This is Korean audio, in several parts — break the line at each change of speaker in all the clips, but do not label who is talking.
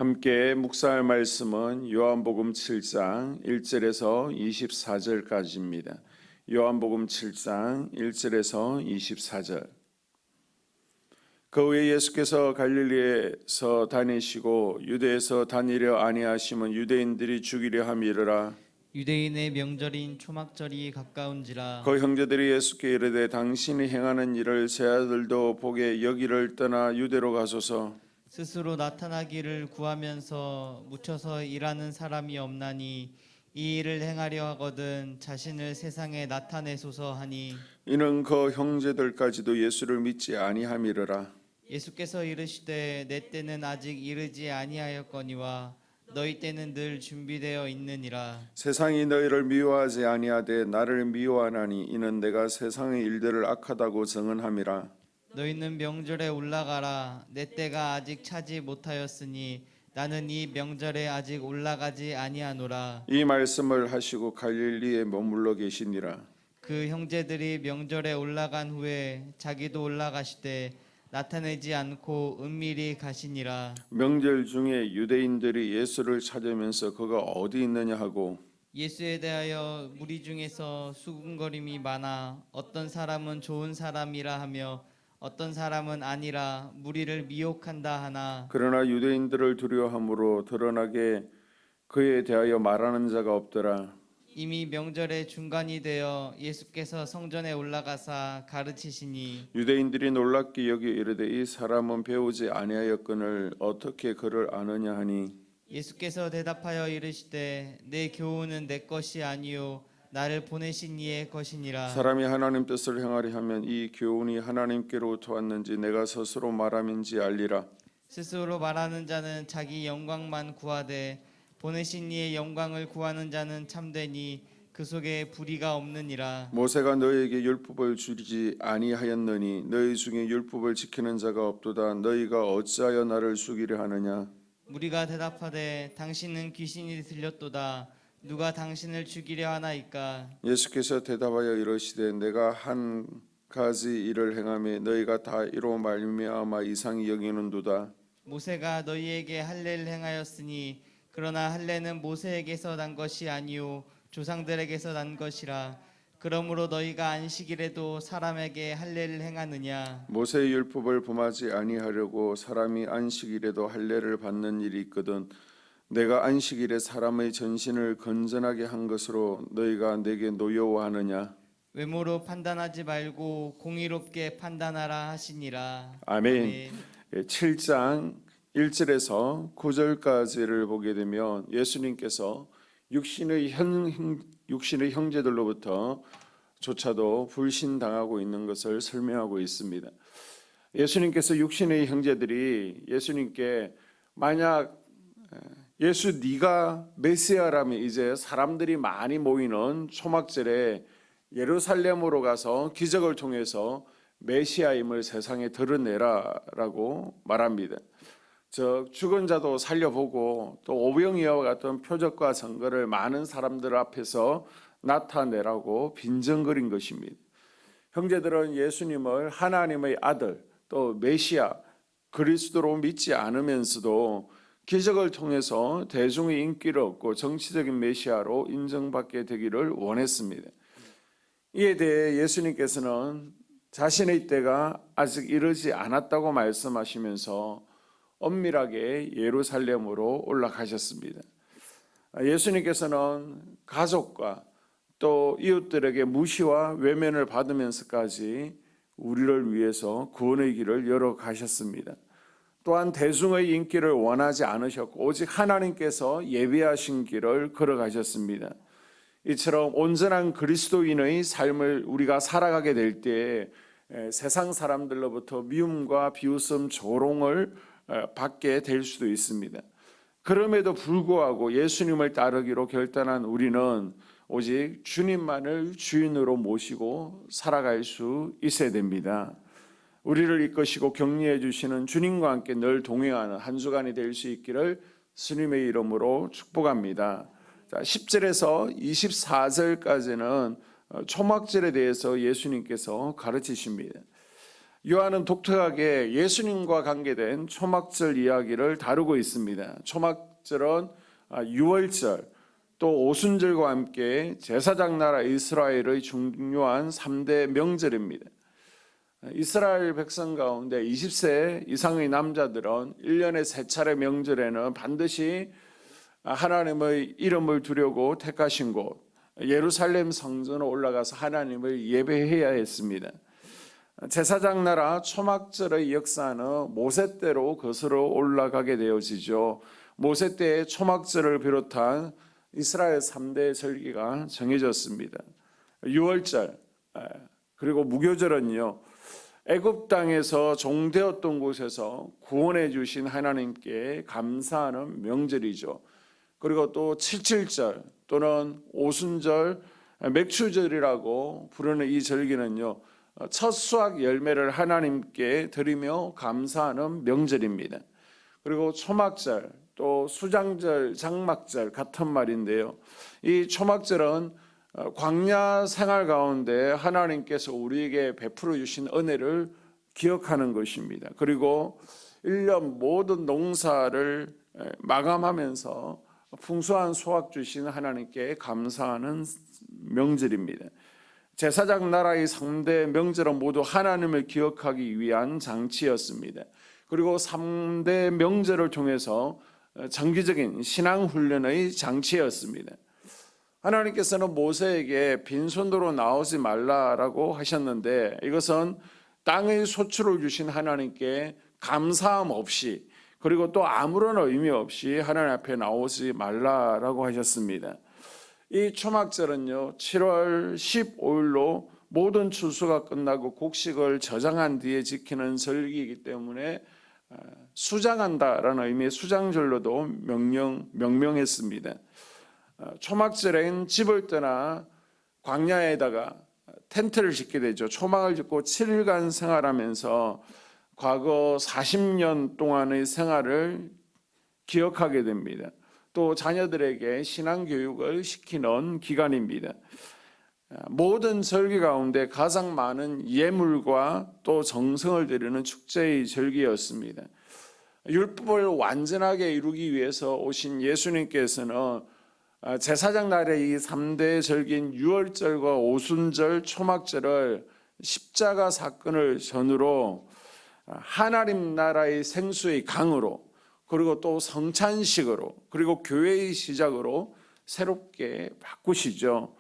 함께 묵상할 말씀은 요한복음 7장 1절에서 24절까지입니다. 요한복음 7장 1절에서 24절. 그 후에 예수께서 갈릴리에서 다니시고 유대에서 다니려 아니하심은 유대인들이 죽이려 함이르라.
유대인의 명절인 초막절이 가까운지라.
그 형제들이 예수께 이르되 당신이 행하는 일을 제 아들도 보게 여기를 떠나 유대로 가소서.
스스로 나타나기를 구하면서 묻혀서 일하는 사람이 없나니 이 일을 행하려 하거든 자신을 세상에 나타내소서 하니,
이는 그 형제들까지도 예수를 믿지 아니함이르라.
예수께서 이르시되 내 때는 아직 이르지 아니하였거니와 너희 때는 늘 준비되어 있느니라.
세상이 너희를 미워하지 아니하되 나를 미워하나니 이는 내가 세상의 일들을 악하다고 증언함이라.
너희는 명절에 올라가라. 내 때가 아직 차지 못하였으니 나는 이 명절에 아직 올라가지 아니하노라.
이 말씀을 하시고 갈릴리에 머물러 계시니라.
그 형제들이 명절에 올라간 후에 자기도 올라가시되 나타내지 않고 은밀히 가시니라.
명절 중에 유대인들이 예수를 찾으면서 그가 어디 있느냐 하고
예수에 대하여 무리 중에서 수군거림이 많아 어떤 사람은 좋은 사람이라 하며 어떤 사람은 아니라 무리를 미혹한다 하나,
그러나 유대인들을 두려워함으로 드러나게 그에 대하여 말하는 자가 없더라.
이미 명절의 중간이 되어 예수께서 성전에 올라가사 가르치시니
유대인들이 놀랍게 여기 이르되 이 사람은 배우지 아니하였거늘 어떻게 그를 아느냐 하니,
예수께서 대답하여 이르시되 내 교훈은 내 것이 아니요 나를 보내신 이의 것이니라.
사람이 하나님 뜻을 행하려 하면 이 교훈이 하나님께로부터 왔는지 내가 스스로 말함인지 알리라.
스스로 말하는 자는 자기 영광만 구하되 보내신 이의 영광을 구하는 자는 참되니 그 속에 불의가 없느니라.
모세가 너희에게 율법을 주지 아니하였느니 너희 중에 율법을 지키는 자가 없도다. 너희가 어찌하여 나를 죽이려 하느냐.
무리가 대답하되 당신은 귀신이 들렸도다. 누가 당신을 죽이려 하나이까.
예수께서 대답하여 이르시되 내가 한 가지 일을 행하며 너희가 다 이로 말미암아 이상히 여기는도다.
모세가 너희에게 할례를 행하였으니 그러나 할례는 모세에게서 난 것이 아니요 조상들에게서 난 것이라. 그러므로 너희가 안식일에도 사람에게 할례를 행하느냐.
모세의 율법을 범하지 아니하려고 사람이 안식일에도 할례를 받는 일이 있거든 내가 안식일에 사람의 전신을 건전하게 한 것으로 너희가 내게 노여워하느냐.
외모로 판단하지 말고 공의롭게 판단하라 하시니라.
아멘. 7장 1절에서 9절까지를 보게 되면 예수님께서 육신의 형제들로부터 조차도 불신당하고 있는 것을 설명하고 있습니다. 예수님께서 육신의 형제들이 예수님께 만약 예수 네가 메시아라면 이제 사람들이 많이 모이는 초막절에 예루살렘으로 가서 기적을 통해서 메시아임을 세상에 드러내라라고 말합니다. 즉 죽은 자도 살려보고 또 오병이어와 같은 표적과 증거를 많은 사람들 앞에서 나타내라고 빈정거린 것입니다. 형제들은 예수님을 하나님의 아들 또 메시아 그리스도로 믿지 않으면서도 기적을 통해서 대중의 인기를 얻고 정치적인 메시아로 인정받게 되기를 원했습니다. 이에 대해 예수님께서는 자신의 때가 아직 이르지 않았다고 말씀하시면서 엄밀하게 예루살렘으로 올라가셨습니다. 예수님께서는 가족과 또 이웃들에게 무시와 외면을 받으면서까지 우리를 위해서 구원의 길을 열어가셨습니다. 또한 대중의 인기를 원하지 않으셨고 오직 하나님께서 예비하신 길을 걸어가셨습니다. 이처럼 온전한 그리스도인의 삶을 우리가 살아가게 될 때 세상 사람들로부터 미움과 비웃음, 조롱을 받게 될 수도 있습니다. 그럼에도 불구하고 예수님을 따르기로 결단한 우리는 오직 주님만을 주인으로 모시고 살아갈 수 있어야 됩니다. 우리를 이끄시고 격려해 주시는 주님과 함께 늘 동행하는 한 주간이 될 수 있기를 주님의 이름으로 축복합니다. 10절에서 24절까지는 초막절에 대해서 예수님께서 가르치십니다. 요한은 독특하게 예수님과 관계된 초막절 이야기를 다루고 있습니다. 초막절은 유월절 또 오순절과 함께 제사장 나라 이스라엘의 중요한 3대 명절입니다. 이스라엘 백성 가운데 20세 이상의 남자들은 1년에 3차례 명절에는 반드시 하나님의 이름을 두려고 택하신 곳 예루살렘 성전으로 올라가서 하나님을 예배해야 했습니다. 제사장 나라 초막절의 역사는 모세 때로 거슬러 올라가게 되어지죠. 모세 때의 초막절을 비롯한 이스라엘 3대 절기가 정해졌습니다. 유월절 그리고 무교절은요, 애굽 땅에서 종되었던 곳에서 구원해 주신 하나님께 감사하는 명절이죠. 그리고 또 칠칠절 또는 오순절, 맥추절이라고 부르는 이 절기는요, 첫 수확 열매를 하나님께 드리며 감사하는 명절입니다. 그리고 초막절, 또 수장절, 장막절 같은 말인데요. 이 초막절은 광야 생활 가운데 하나님께서 우리에게 베풀어 주신 은혜를 기억하는 것입니다. 그리고 1년 모든 농사를 마감하면서 풍성한 수확 주신 하나님께 감사하는 명절입니다. 제사장 나라의 3대 명절은 모두 하나님을 기억하기 위한 장치였습니다. 그리고 3대 명절을 통해서 정기적인 신앙훈련의 장치였습니다. 하나님께서는 모세에게 빈손으로 나오지 말라라고 하셨는데 이것은 땅의 소출을 주신 하나님께 감사함 없이 그리고 또 아무런 의미 없이 하나님 앞에 나오지 말라라고 하셨습니다. 이 초막절은요 7월 15일로 모든 추수가 끝나고 곡식을 저장한 뒤에 지키는 절기이기 때문에 수장한다라는 의미의 수장절로도 명명했습니다. 초막절엔 집을 떠나 광야에다가 텐트를 짓게 되죠. 초막을 짓고 7일간 생활하면서 과거 40년 동안의 생활을 기억하게 됩니다. 또 자녀들에게 신앙교육을 시키는 기간입니다. 모든 절기 가운데 가장 많은 예물과 또 정성을 드리는 축제의 절기였습니다. 율법을 완전하게 이루기 위해서 오신 예수님께서는 제사장 날의 이 3대 절기인 유월절과 오순절, 초막절을 십자가 사건을 전후로 하나님 나라의 생수의 강으로 그리고 또 성찬식으로 그리고 교회의 시작으로 새롭게 바꾸시죠.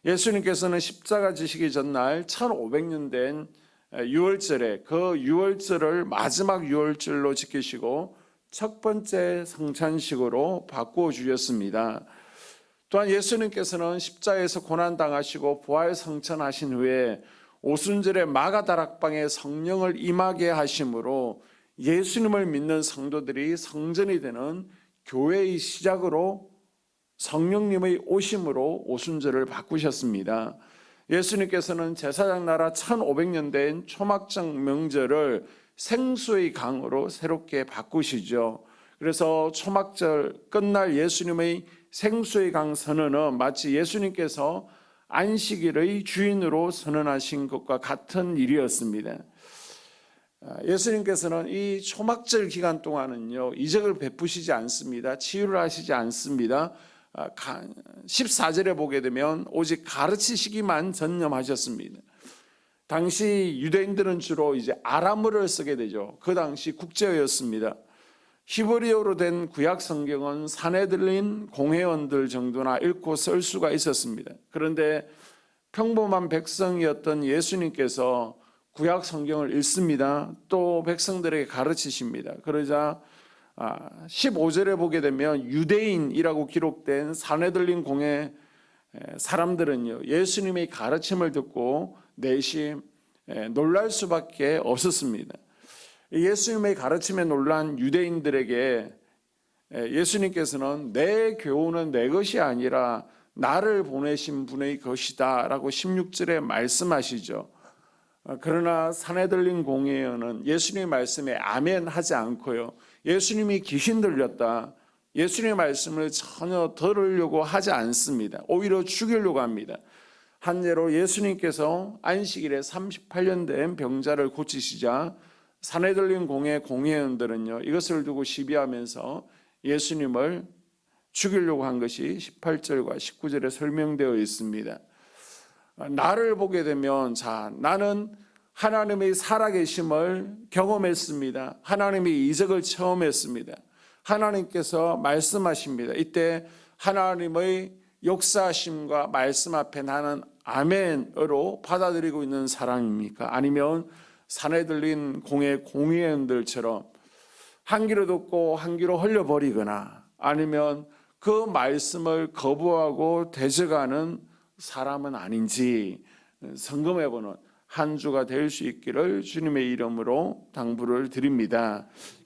예수님께서는 십자가 지시기 전날 1500년 된 유월절에 그 유월절을 마지막 유월절로 지키시고 첫 번째 성찬식으로 바꾸어 주셨습니다. 또한 예수님께서는 십자가에서 고난당하시고 부활 성천하신 후에 오순절에 마가다락방에 성령을 임하게 하심으로 예수님을 믿는 성도들이 성전이 되는 교회의 시작으로 성령님의 오심으로 오순절을 바꾸셨습니다. 예수님께서는 제사장 나라 1500년 된 초막절 명절을 생수의 강으로 새롭게 바꾸시죠. 그래서 초막절 끝날 예수님의 생수의 강 선언은 마치 예수님께서 안식일의 주인으로 선언하신 것과 같은 일이었습니다. 예수님께서는 이 초막절 기간 동안은요 이적을 베푸시지 않습니다. 치유를 하시지 않습니다. 14절에 보게 되면 오직 가르치시기만 전념하셨습니다. 당시 유대인들은 주로 이제 아람어를 쓰게 되죠. 그 당시 국제어였습니다. 히브리어로 된 구약 성경은 사내들린 공회원들 정도나 읽고 쓸 수가 있었습니다. 그런데 평범한 백성이었던 예수님께서 구약 성경을 읽습니다. 또 백성들에게 가르치십니다. 그러자 15절에 보게 되면 유대인이라고 기록된 사내들린 공회 사람들은요 예수님의 가르침을 듣고 내심 놀랄 수밖에 없었습니다. 예수님의 가르침에 놀란 유대인들에게 예수님께서는 내 교훈은 내 것이 아니라 나를 보내신 분의 것이다 라고 16절에 말씀하시죠. 그러나 사내들린 공회원은 예수님의 말씀에 아멘 하지 않고요 예수님이 귀신 들렸다, 예수님의 말씀을 전혀 들으려고 하지 않습니다. 오히려 죽이려고 합니다. 한 예로 예수님께서 안식일에 38년 된 병자를 고치시자 사내들린 공의 공회원들은요 이것을 두고 시비하면서 예수님을 죽이려고 한 것이 18절과 19절에 설명되어 있습니다. 나를 보게 되면 나는 하나님의 살아계심을 경험했습니다. 하나님의 이적을 처음 했습니다. 하나님께서 말씀하십니다. 이때 하나님의 역사하심과 말씀 앞에 나는 아멘으로 받아들이고 있는 사람입니까? 아니면 산에 들린 공회원들처럼 한 귀로 듣고 한 귀로 흘려버리거나 아니면 그 말씀을 거부하고 대적하는 사람은 아닌지 점검해보는 한 주가 될 수 있기를 주님의 이름으로 당부를 드립니다.